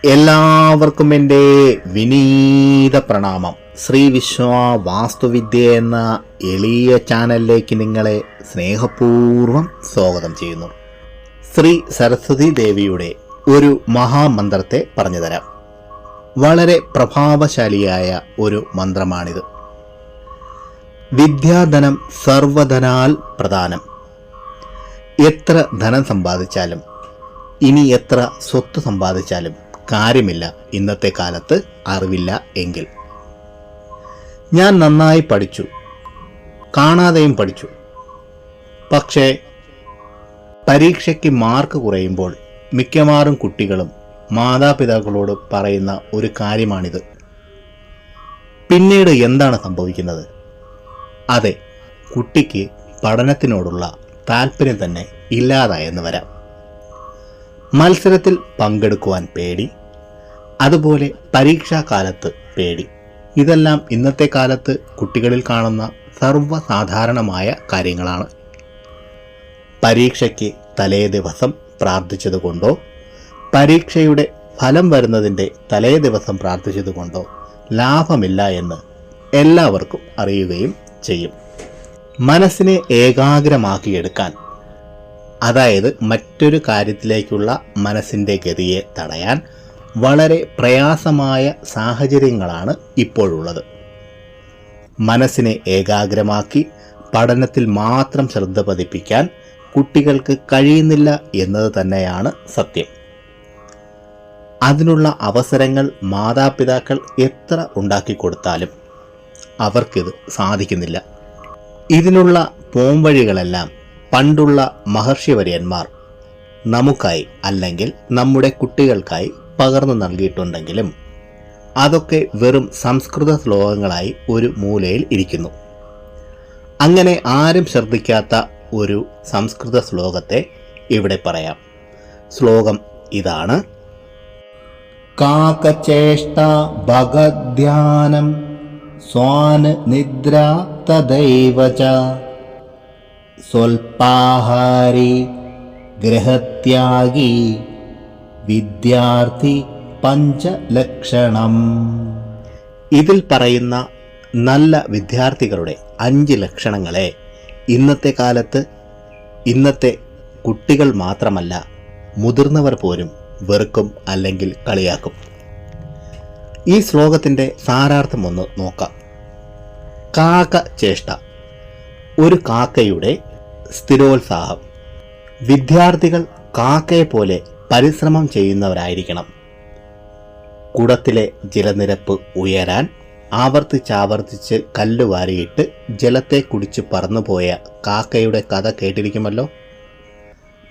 എല്ലാവർക്കും എൻ്റെ വിനീത പ്രണാമം. ശ്രീ വിശ്വ വാസ്തുവിദ്യ എന്ന എളിയ ചാനലിലേക്ക് നിങ്ങളെ സ്നേഹപൂർവ്വം സ്വാഗതം ചെയ്യുന്നു. ശ്രീ സരസ്വതി ദേവിയുടെ ഒരു മഹാമന്ത്രത്തെ പറഞ്ഞുതരാം. വളരെ പ്രഭാവശാലിയായ ഒരു മന്ത്രമാണിത്. വിദ്യാധനം സർവധനാൽ പ്രധാനം. എത്ര ധനം സമ്പാദിച്ചാലും ഇനി എത്ര സ്വത്ത് സമ്പാദിച്ചാലും കാര്യമില്ല ഇന്നത്തെ കാലത്ത് അറിവില്ല എങ്കിൽ. ഞാൻ നന്നായി പഠിച്ചു, കാണാതെയും പഠിച്ചു, പക്ഷേ പരീക്ഷയ്ക്ക് മാർക്ക് കുറയുമ്പോൾ മിക്കവാറും കുട്ടികളും മാതാപിതാക്കളോട് പറയുന്ന ഒരു കാര്യമാണിത്. പിന്നീട് എന്താണ് സംഭവിക്കുന്നത്? അതെ, കുട്ടിക്ക് പഠനത്തിനോടുള്ള താല്പര്യം തന്നെ ഇല്ലാതായെന്ന് വരാം. മത്സരത്തിൽ പങ്കെടുക്കുവാൻ പേടി, അതുപോലെ പരീക്ഷാകാലത്ത് പേടി. ഇതെല്ലാം ഇന്നത്തെ കാലത്ത് കുട്ടികളിൽ കാണുന്ന സർവ്വസാധാരണമായ കാര്യങ്ങളാണ്. പരീക്ഷയ്ക്ക് തലേ ദിവസം പ്രാർത്ഥിച്ചതുകൊണ്ടോ പരീക്ഷയുടെ ഫലം വരുന്നതിൻ്റെ തലേ ദിവസം പ്രാർത്ഥിച്ചതുകൊണ്ടോ ലാഭമില്ല എന്ന് എല്ലാവർക്കും അറിയുകയും ചെയ്യും. മനസ്സിനെ ഏകാഗ്രമാക്കിയെടുക്കാൻ, അതായത് മറ്റൊരു കാര്യത്തിലേക്കുള്ള മനസ്സിൻ്റെ ഗതിയെ തടയാൻ വളരെ പ്രയാസമായ സാഹചര്യങ്ങളാണ് ഇപ്പോഴുള്ളത്. മനസ്സിനെ ഏകാഗ്രമാക്കി പഠനത്തിൽ മാത്രം ശ്രദ്ധ പതിപ്പിക്കാൻ കുട്ടികൾക്ക് കഴിയുന്നില്ല എന്നത് തന്നെയാണ് സത്യം. അതിനുള്ള അവസരങ്ങൾ മാതാപിതാക്കൾ എത്ര ഉണ്ടാക്കിക്കൊടുത്താലും അവർക്കിത് സാധിക്കുന്നില്ല. ഇതിനുള്ള പോംവഴികളെല്ലാം പണ്ടുള്ള മഹർഷിവര്യന്മാർ നമുക്കായി അല്ലെങ്കിൽ നമ്മുടെ കുട്ടികൾക്കായി പകർന്നു നൽകിയിട്ടുണ്ടെങ്കിലും അതൊക്കെ വെറും സംസ്കൃത ശ്ലോകങ്ങളായി ഒരു മൂലയിൽ ഇരിക്കുന്നു. അങ്ങനെ ആരും ശ്രദ്ധിക്കാത്ത ഒരു സംസ്കൃത ശ്ലോകത്തെ ഇവിടെ പറയാം. ശ്ലോകം ഇതാണ്: കാകചേഷ്ട ഭഗധ്യാനം സ്വാൻ നിദ്ര തദൈവ ച സ്വൽപാഹാരി ഗൃഹത്യാഗി വിദ്യാർത്ഥി പഞ്ചലക്ഷണം. ഇതിൽ പറയുന്ന നല്ല വിദ്യാർത്ഥികളുടെ 5 ലക്ഷണങ്ങളെ ഇന്നത്തെ കാലത്ത് ഇന്നത്തെ കുട്ടികൾ മാത്രമല്ല മുതിർന്നവർ പോലും വെറുക്കും അല്ലെങ്കിൽ കളിയാക്കും. ഈ ശ്ലോകത്തിൻ്റെ സാരാർത്ഥം ഒന്ന് നോക്കാം. കാക്ക ചേഷ്ട, ഒരു കാക്കയുടെ സ്ഥിരോത്സാഹം. വിദ്യാർത്ഥികൾ കാക്കയെ പോലെ പരിശ്രമം ചെയ്യുന്നവരായിരിക്കണം. കുടത്തിലെ ജലനിരപ്പ് ഉയരാൻ ആവർത്തിച്ചാവർത്തിച്ച് കല്ലുവാരിയിട്ട് ജലത്തെ കുടിച്ച് പറന്നുപോയ കാക്കയുടെ കഥ കേട്ടിരിക്കുമല്ലോ.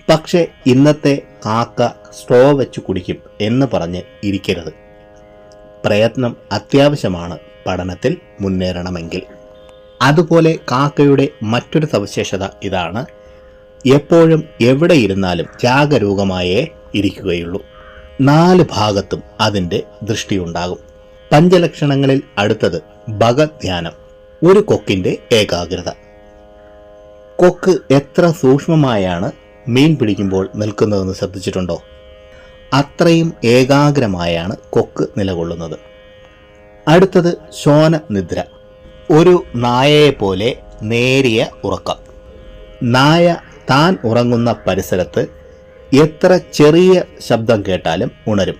പക്ഷേ ഇന്നത്തെ കാക്ക സ്ട്രോ വെച്ച് കുടിക്കും എന്ന് പറഞ്ഞ് ഇരിക്കരുത്. പ്രയത്നം അത്യാവശ്യമാണ് പഠനത്തിൽ മുന്നേറണമെങ്കിൽ. അതുപോലെ കാക്കയുടെ മറ്റൊരു സവിശേഷത ഇതാണ്: എപ്പോഴും എവിടെ ഇരുന്നാലും ജാഗരൂകമായേ ഇരിക്കുകയുള്ളൂ. 4 ഭാഗത്തും അതിൻ്റെ ദൃഷ്ടിയുണ്ടാകും. പഞ്ചലക്ഷണങ്ങളിൽ അടുത്തത് ഭഗധ്യാനം, ഒരു കൊക്കിൻ്റെ ഏകാഗ്രത. കൊക്ക് എത്ര സൂക്ഷ്മമായാണ് മീൻ പിടിക്കുമ്പോൾ നിൽക്കുന്നതെന്ന് ശ്രദ്ധിച്ചിട്ടുണ്ടോ? അത്രയും ഏകാഗ്രമായാണ് കൊക്ക് നിലകൊള്ളുന്നത്. അടുത്തത് ശോന നിദ്ര, ഒരു നായയെപ്പോലെ നേരിയ ഉറക്കം. നായ താൻ ഉറങ്ങുന്ന പരിസരത്ത് എത്ര ചെറിയ ശബ്ദം കേട്ടാലും ഉണരും.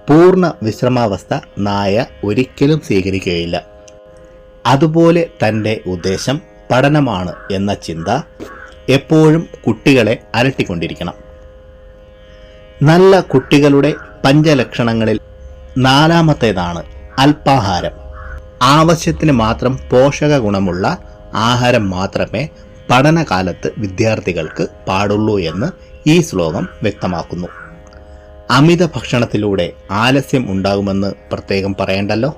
പൂർണ്ണ വിശ്രമാവസ്ഥ നായ ഒരിക്കലും സ്വീകരിക്കുകയില്ല. അതുപോലെ തൻ്റെ ഉദ്ദേശം പഠനമാണ് എന്ന ചിന്ത എപ്പോഴും കുട്ടികളെ അലട്ടിക്കൊണ്ടിരിക്കണം. നല്ല കുട്ടികളുടെ പഞ്ചലക്ഷണങ്ങളിൽ 4ാമത്തേതാണ് അല്പാഹാരം. ആവശ്യത്തിന് മാത്രം പോഷക ഗുണമുള്ള ആഹാരം മാത്രമേ പഠനകാലത്ത് വിദ്യാർത്ഥികൾക്ക് പാടുള്ളൂ എന്ന് ഈ ശ്ലോകം വ്യക്തമാക്കുന്നു. അമിത ഭക്ഷണത്തിലൂടെ ആലസ്യം ഉണ്ടാകുമെന്ന് പ്രത്യേകം പറയണ്ടല്ലോ.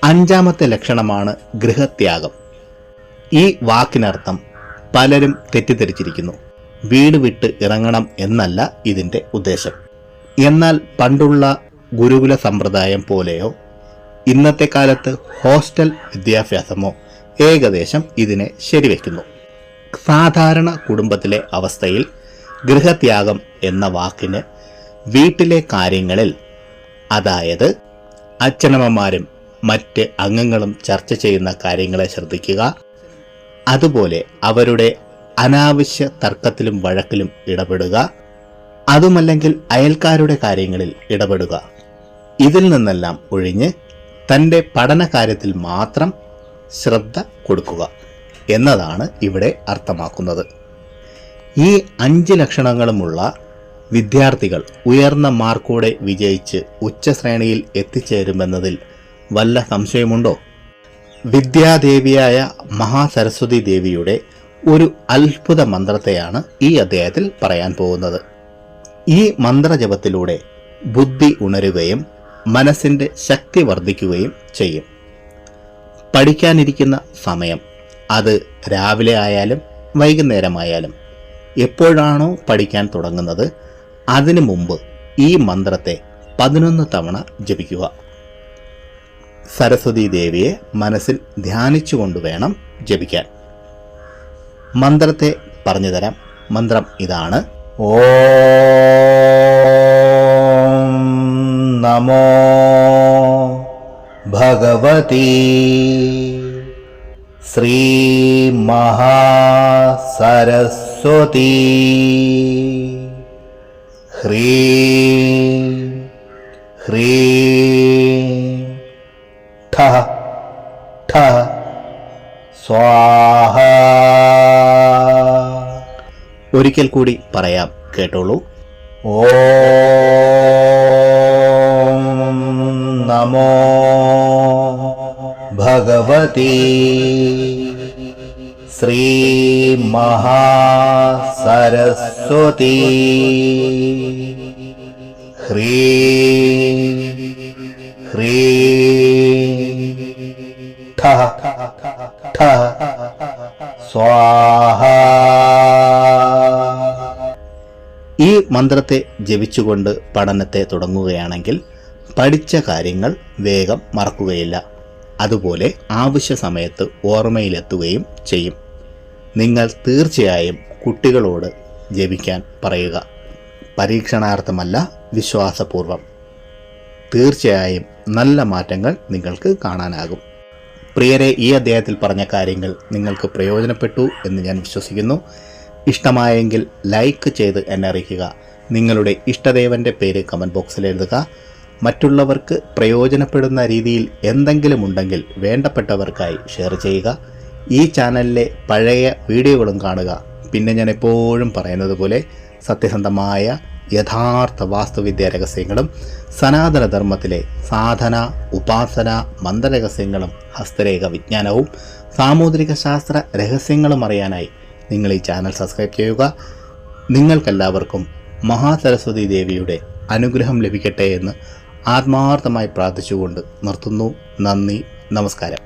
5ാമത്തെ ലക്ഷണമാണ് ഗൃഹത്യാഗം. ഈ വാക്കിനർത്ഥം പലരും തെറ്റിദ്ധരിച്ചിരിക്കുന്നു. വീട് വിട്ട് ഇറങ്ങണം എന്നല്ല ഇതിൻ്റെ ഉദ്ദേശം. എന്നാൽ പണ്ടുള്ള ഗുരുകുല സമ്പ്രദായം പോലെയോ ഇന്നത്തെ കാലത്ത് ഹോസ്റ്റൽ വിദ്യാഭ്യാസമോ ഏകദേശം ഇതിനെ ശരിവെക്കുന്നു. സാധാരണ കുടുംബത്തിലെ അവസ്ഥയിൽ ഗൃഹത്യാഗം എന്ന വാക്കിന് വീട്ടിലെ കാര്യങ്ങളിൽ, അതായത് അച്ഛനമ്മമാരും മറ്റ് അംഗങ്ങളും ചർച്ച ചെയ്യുന്ന കാര്യങ്ങളെ ശ്രദ്ധിക്കുക. അതുപോലെ അവരുടെ അനാവശ്യ തർക്കത്തിലും വഴക്കിലും ഇടപെടുക. അതുമല്ലെങ്കിൽ അയൽക്കാരുടെ കാര്യങ്ങളിൽ ഇടപെടുക. ഇതിൽ നിന്നെല്ലാം ഒഴിഞ്ഞ് തൻ്റെ പഠന കാര്യത്തിൽ മാത്രം ശ്രദ്ധ കൊടുക്കുക എന്നതാണ് ഇവിടെ അർത്ഥമാക്കുന്നത്. ഈ 5 ലക്ഷണങ്ങളുമുള്ള വിദ്യാർത്ഥികൾ ഉയർന്ന മാർക്കോടെ വിജയിച്ച് ഉച്ചശ്രേണിയിൽ എത്തിച്ചേരുമെന്നതിൽ വല്ല സംശയമുണ്ടോ? വിദ്യാദേവിയായ മഹാസരസ്വതി ദേവിയുടെ ഒരു അത്ഭുത മന്ത്രത്തെയാണ് ഈ അധ്യായത്തിൽ പറയാൻ പോകുന്നത്. ഈ മന്ത്രജപത്തിലൂടെ ബുദ്ധി ഉണരുകയും മനസ്സിൻ്റെ ശക്തി വർദ്ധിക്കുകയും ചെയ്യും. പഠിക്കാനിരിക്കുന്ന സമയം, അത് രാവിലെ ആയാലും വൈകുന്നേരമായാലും, എപ്പോഴാണോ പഠിക്കാൻ തുടങ്ങുന്നത് അതിനു മുമ്പ് ഈ മന്ത്രത്തെ 11 തവണ ജപിക്കുക. സരസ്വതി ദേവിയെ മനസ്സിൽ ധ്യാനിച്ചുകൊണ്ട് വേണം ജപിക്കാൻ. മന്ത്രത്തെ പറഞ്ഞു തരാം. മന്ത്രം ഇതാണ്: ഓം നമോ ഭഗവതി ശ്രീ മഹാസരസ്വതി ഹ്രീം ഹ്രീം ഠ ഠ സ്വാഹ. ഒരിക്കൽ കൂടി പറയാം, കേട്ടോളൂ. ഓം നമോ ഭഗവതി ശ്രീ മഹാസരസ്വതി ഹ്രീം ഹ്രീം ഠ ഠ സ്വാഹ. ഈ മന്ത്രത്തെ ജപിച്ചുകൊണ്ട് പഠനത്തെ തുടങ്ങുകയാണെങ്കിൽ പഠിച്ച കാര്യങ്ങൾ വേഗം മറക്കുകയില്ല. അതുപോലെ ആവശ്യ സമയത്ത് ഓർമ്മയിലെത്തുകയും ചെയ്യും. നിങ്ങൾ തീർച്ചയായും കുട്ടികളോട് ജപിക്കാൻ പറയുക. പരീക്ഷണാർത്ഥമല്ല, വിശ്വാസപൂർവം. തീർച്ചയായും നല്ല മാറ്റങ്ങൾ നിങ്ങൾക്ക് കാണാനാകും. പ്രിയരെ, ഈ അധ്യായത്തിൽ പറഞ്ഞ കാര്യങ്ങൾ നിങ്ങൾക്ക് പ്രയോജനപ്പെട്ടു എന്ന് ഞാൻ വിശ്വസിക്കുന്നു. ഇഷ്ടമായെങ്കിൽ ലൈക്ക് ചെയ്ത് എന്നെ അറിയിക്കുക. നിങ്ങളുടെ ഇഷ്ടദേവൻ്റെ പേര് കമൻറ്റ് ബോക്സിൽ എഴുതുക. മറ്റുള്ളവർക്ക് പ്രയോജനപ്പെടുന്ന രീതിയിൽ എന്തെങ്കിലും ഉണ്ടെങ്കിൽ വേണ്ടപ്പെട്ടവർക്കായി ഷെയർ ചെയ്യുക. ഈ ചാനലിലെ പഴയ വീഡിയോകളും കാണുക. പിന്നെ ഞാൻ എപ്പോഴും പറയുന്നത് പോലെ സത്യസന്ധമായ യഥാർത്ഥ വാസ്തുവിദ്യ രഹസ്യങ്ങളും സനാതനധർമ്മത്തിലെ സാധന, ഉപാസന, മന്ത്രരഹസ്യങ്ങളും ഹസ്തരേഖ വിജ്ഞാനവും സാമുദ്രിക ശാസ്ത്ര രഹസ്യങ്ങളും അറിയാനായി നിങ്ങൾ ഈ ചാനൽ സബ്സ്ക്രൈബ് ചെയ്യുക. നിങ്ങൾക്കെല്ലാവർക്കും മഹാസരസ്വതി ദേവിയുടെ അനുഗ്രഹം ലഭിക്കട്ടെ എന്ന് ആത്മാർത്ഥമായി പ്രാർത്ഥിച്ചുകൊണ്ട് നിർത്തുന്നു. നന്ദി, നമസ്കാരം.